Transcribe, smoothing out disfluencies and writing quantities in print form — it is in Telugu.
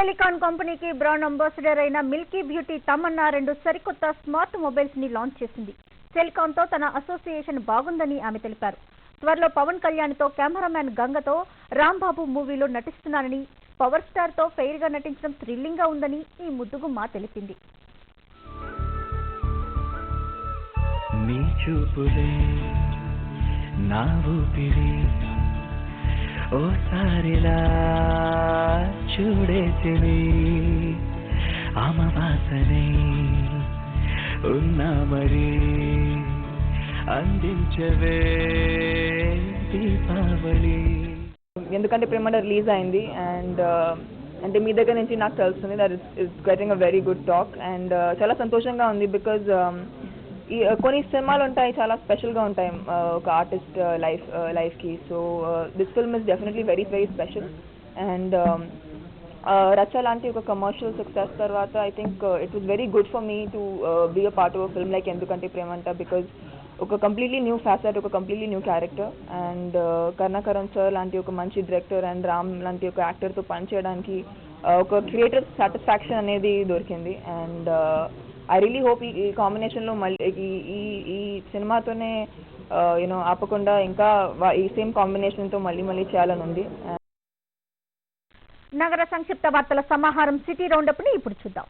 టెలికాన్ కంపెనీకి బ్రాండ్ అంబాసిడర్ అయిన మిల్కీ బ్యూటీ తమన్నా 2 సరికొత్త స్మార్ట్ మొబైల్స్ ని లాంచ్ చేసింది. టెలికాన్ తో తన అసోసియేషన్ బాగుందని ఆమె తెలిపారు. త్వరలో పవన్ కళ్యాణ్ తో కెమెరామ్యాన్ గంగతో రాంబాబు మూవీలో నటిస్తున్నానని, పవర్ స్టార్ తో ఫెయిర్ గా నటించడం థ్రిల్లింగ్ గా ఉందని ఈ ముద్దుగుమ్మ తెలిపింది. నీ చూపులే నా ఊపిరి ఓసారిలా చూడేసిని అమవాసనే ఉన్నా మరి అందించవే దీపావళి. ఎందుకంటే ప్రేమ రిలీజ్ అయింది అండ్ అంటే మీ దగ్గర నుంచి నాకు తెలుస్తుంది that it's getting a very good talk and చాలా సంతోషంగా ఉంది బికాజ్ కొన్ని సినిమాలు ఉంటాయి చాలా స్పెషల్గా ఉంటాయి ఒక ఆర్టిస్ట్ లైఫ్కి. So this film is definitely very very special and Racha లాంటి ఒక కమర్షియల్ సక్సెస్ తర్వాత I think it was very good for me to be a part of a film like ఎందుకంటే ప్రేమంట బికాజ్ ఒక కంప్లీట్లీ న్యూ ఫ్యాసెట్, ఒక completely new character and Karunakaran sir లాంటి ఒక మంచి డైరెక్టర్ అండ్ రామ్ లాంటి ఒక యాక్టర్తో పనిచేయడానికి ఒక క్రియేటర్ సాటిస్ఫాక్షన్ అనేది దొరికింది అండ్ ఐ రియలీ హోప్ ఈ కాంబినేషన్లో మళ్ళీ ఈ సినిమాతోనే యూనో ఆపకుండా ఇంకా ఈ సేమ్ కాంబినేషన్తో మళ్ళీ చేయాలని ఉంది. నగర సంక్షిప్త వార్తల సమాహారం సిటీ రౌండప్ ని ఇప్పుడు చూద్దాం.